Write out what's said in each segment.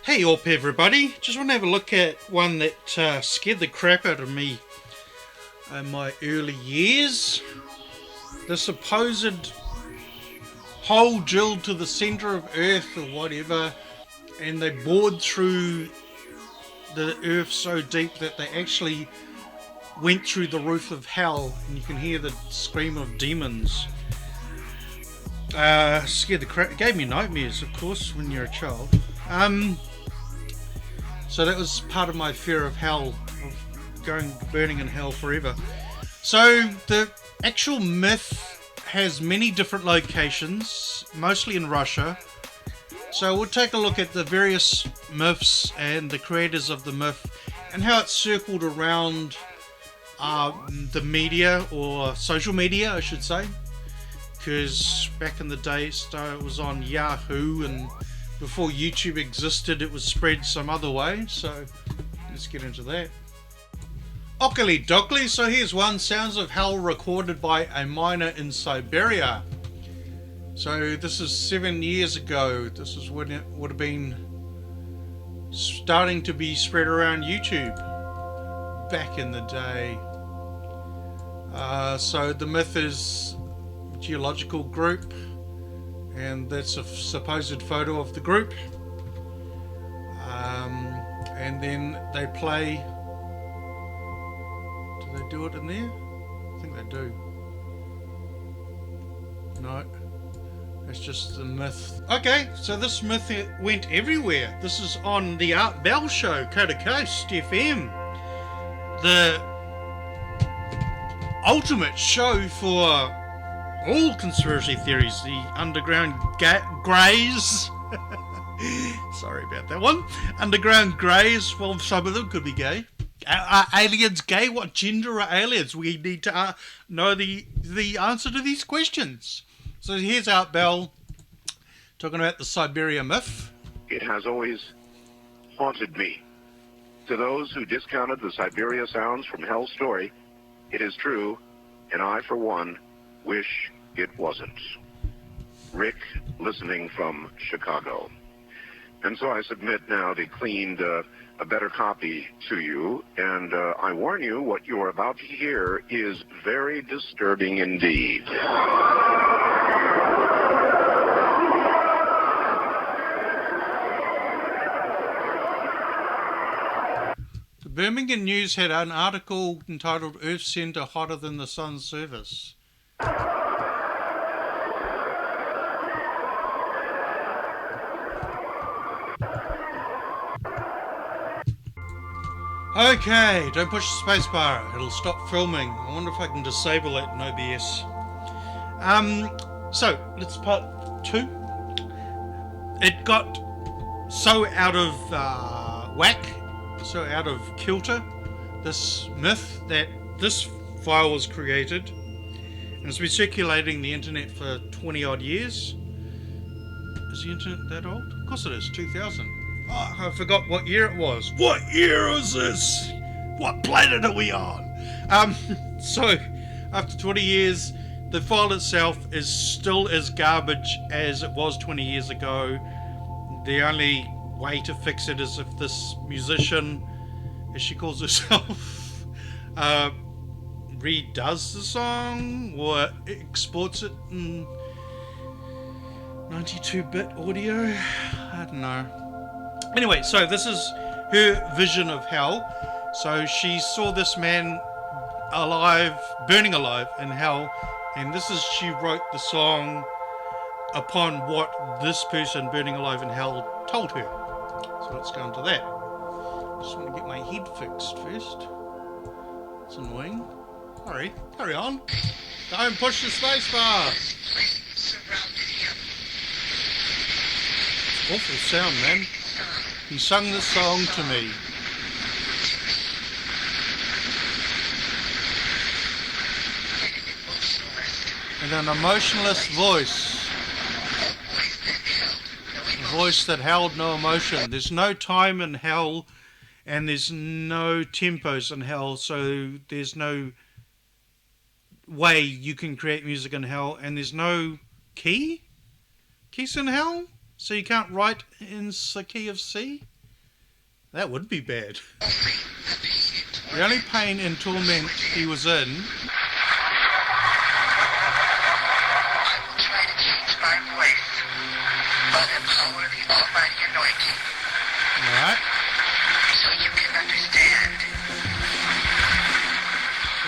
Hey up everybody, just want to have a look at one that scared the crap out of me in my early years. The supposed hole drilled to the centre of Earth or whatever, and they bored through the Earth so deep that they actually went through the roof of hell, and you can hear the scream of demons. Scared the crap, it gave me nightmares of course when you're a child. So that was part of my fear of hell, of burning in hell forever. So the actual myth has many different locations, mostly in Russia. So we'll take a look at the various myths and the creators of the myth and how it's circled around the media, or social media I should say, because back in the day it was on Yahoo, and before YouTube existed it was spread some other way, so let's get into that. Ockily dockly, so here's one: sounds of hell recorded by a miner in Siberia. So this is 7 years ago. This is when it would have been starting to be spread around YouTube back in the day. So the myth is geological group, and that's a supposed photo of the group, and then they play. Do they do it in there? I think they do. No, it's just the myth. Okay, so this myth went everywhere. This is on the Art Bell Show, Coast to Coast FM, the ultimate show for all conspiracy theories, the underground greys. Sorry about that one. Underground greys, well, some of them could be gay. Are aliens gay? What gender are aliens? We need to know the answer to these questions. So here's Art Bell talking about the Siberia myth. It has always haunted me. To those who discounted the Siberia sounds from Hell's story, it is true, and I, for one, wish it wasn't. Rick, listening from Chicago. And so I submit now the cleaned, a better copy to you, and I warn you, what you are about to hear is very disturbing indeed. The Birmingham News had an article entitled "Earth Centre Hotter Than the Sun's Surface." Okay, don't push the spacebar, it'll stop filming. I wonder if I can disable it in OBS. So, let's part 2. It got so out of whack, so out of kilter, this myth, that this file was created, and it's been circulating the internet for 20 odd years. Is the internet that old? Of course it is, 2000. Oh, I forgot what year it was. What year is this? What planet are we on? So, after 20 years, the file itself is still as garbage as it was 20 years ago. The only way to fix it is if this musician, as she calls herself, redoes the song or exports it in 92-bit audio. I don't know. Anyway, so this is her vision of hell. So she saw this man alive, burning alive in hell, and she wrote the song upon what this person burning alive in hell told her. So let's go into that. Just want to get my head fixed first. It's annoying. Hurry on. Don't push the spacebar. Awful sound, man. He sung this song to me. In an emotionless voice. A voice that held no emotion. There's no time in hell, and there's no tempos in hell, so there's no way you can create music in hell, and there's no keys in hell, so you can't write in the key of C. That would be bad. The only pain and torment he was in. I will try to change my voice by the power of the Almighty anointing, Alright. so you can understand,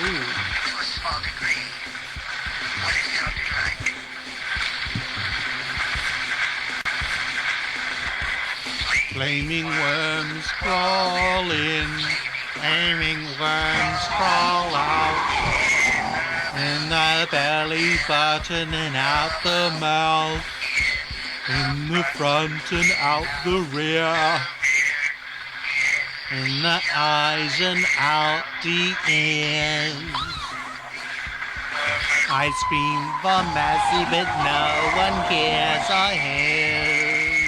Ooh. to a small degree, what it sounded like. Flaming worms crawl in, flaming worms crawl out, in the belly button and out the mouth, in the front and out the rear, in the eyes and out the ears. I scream for mercy, but no one cares or hears.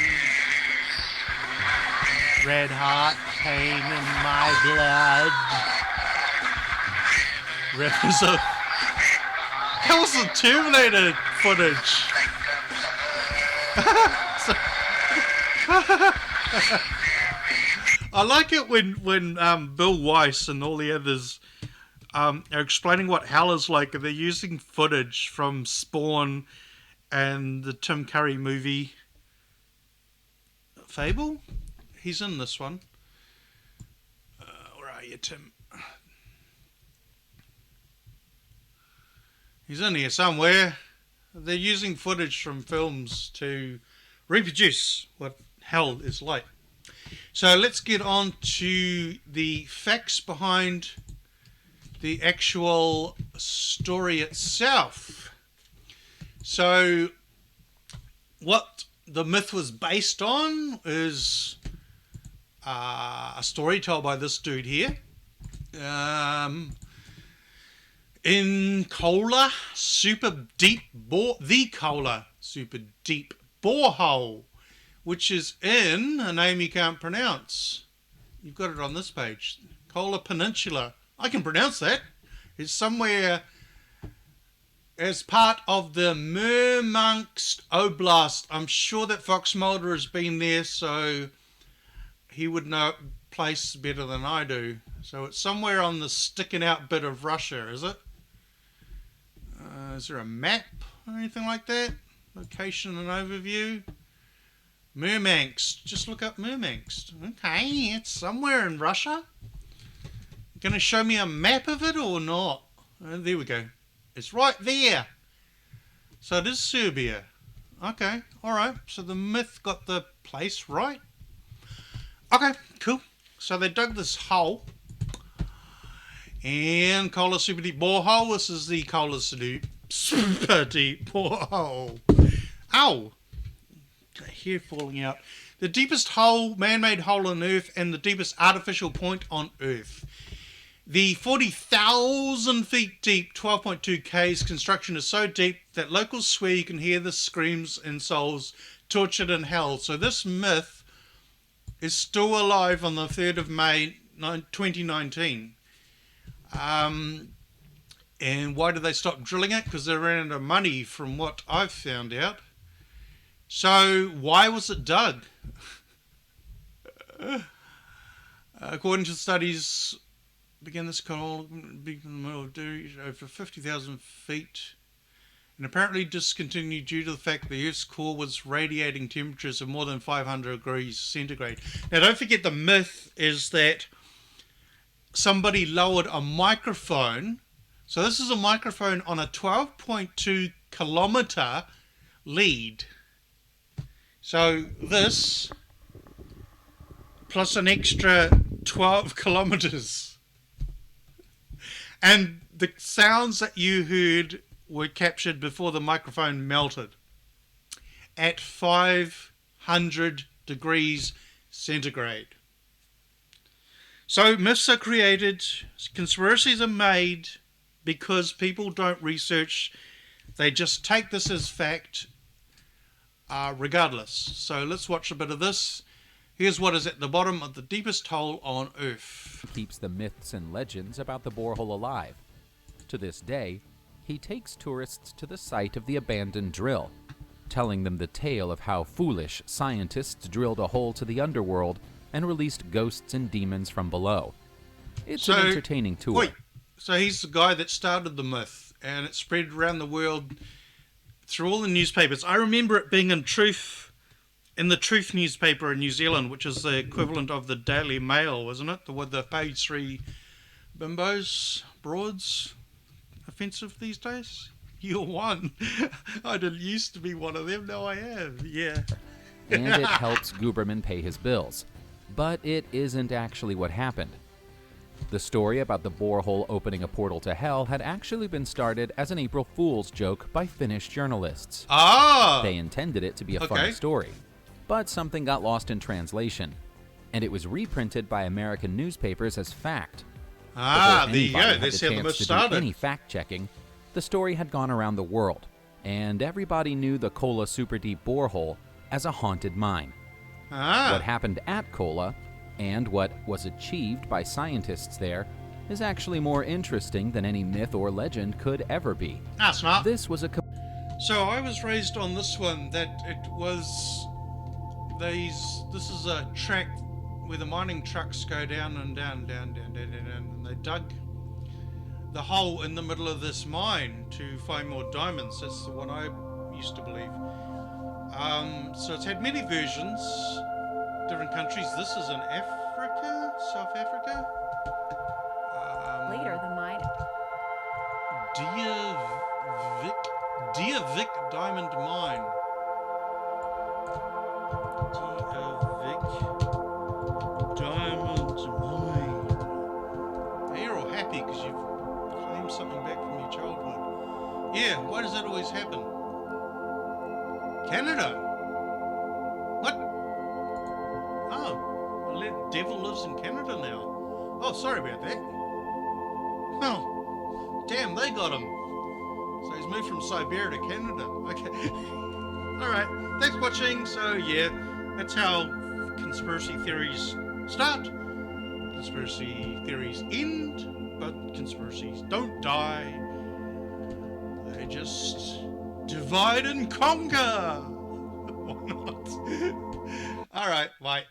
Red hot pain in my blood. Rivers of... That was the Terminator footage. I like it when Bill Weiss and all the others are explaining what hell is like. They're using footage from Spawn and the Tim Curry movie Fable. He's in this one. Where are you, Tim? He's in here somewhere. They're using footage from films to reproduce what hell is like. So let's get on to the facts behind the actual story itself. So what the myth was based on is a story told by this dude here. In Kola Super Deep Borehole, which is in a name you can't pronounce. You've got it on this page. Kola Peninsula. I can pronounce that. It's somewhere as part of the Murmansk Oblast. I'm sure that Fox Mulder has been there, so he would know place better than I do. So it's somewhere on the sticking out bit of Russia, is it? Is there a map or anything like that? Location and overview. Murmansk. Just look up Murmansk. Okay, it's somewhere in Russia. Going to show me a map of it or not? There we go. It's right there. So it is Serbia. Okay, alright. So the myth got the place right. Okay, cool. So they dug this hole. And Kola Super Deep Borehole. This is the Kola Super Deep Borehole. Ow! Hair falling out. The deepest hole, man-made hole on Earth, and the deepest artificial point on Earth. The 40,000 feet deep, 12.2 Ks construction is so deep that locals swear you can hear the screams and souls tortured in hell. So this myth is still alive on the 3rd of May 2019. And why did they stop drilling it? Because they ran out of money, from what I've found out. So why was it dug? According to studies, began this coal in the middle of over 50,000 feet, and apparently discontinued due to the fact the Earth's core was radiating temperatures of more than 500 degrees centigrade. Now don't forget, the myth is that somebody lowered a microphone. So this is a microphone on a 12.2 kilometer lead. So this plus an extra 12 kilometers. And the sounds that you heard were captured before the microphone melted at 500 degrees centigrade. So myths are created, conspiracies are made because people don't research. They just take this as fact regardless. So let's watch a bit of this. Here's what is at the bottom of the deepest hole on Earth. Keeps the myths and legends about the borehole alive. To this day, he takes tourists to the site of the abandoned drill, telling them the tale of how foolish scientists drilled a hole to the underworld and released ghosts and demons from below. It's So, an entertaining tour. Wait, so he's the guy that started the myth, and it spread around the world through all the newspapers. I remember it being in the Truth newspaper in New Zealand, which is the equivalent of the Daily Mail, wasn't it? With the page 3 bimbos, broads, offensive these days. You're one. I didn't used to be one of them, now I am. Yeah. And it helps Guberman pay his bills. But it isn't actually what happened. The story about the borehole opening a portal to hell had actually been started as an April Fool's joke by Finnish journalists. Ah! They intended it to be a funny story, but something got lost in translation, and it was reprinted by American newspapers as fact. Ah, Before there you go. anybody had That's the how the chance myth to do started. any fact-checking, the story had gone around the world, and everybody knew the Kola Super Deep borehole as a haunted mine. Ah. What happened at Kola, and what was achieved by scientists there, is actually more interesting than any myth or legend could ever be. Ah, smart. This was a So I was raised on this one that it was this is a track where the mining trucks go down and down, and they dug the hole in the middle of this mine to find more diamonds. That's the one I used to believe. So it's had many versions, different countries. This is in Africa, South Africa. Later, the mine. Deer Vic Diamond Mine. Deer Vic Diamond Mine. Now you're all happy because you've claimed something back from your childhood. Yeah, why does that always happen? Canada. What? Oh, well, the devil lives in Canada now. Oh, sorry about that. Oh, damn, they got him. So he's moved from Siberia to Canada. Okay. Alright, thanks for watching. So yeah, that's how conspiracy theories start. Conspiracy theories end, but conspiracies don't die. They just divide and conquer. Or not. Alright, bye.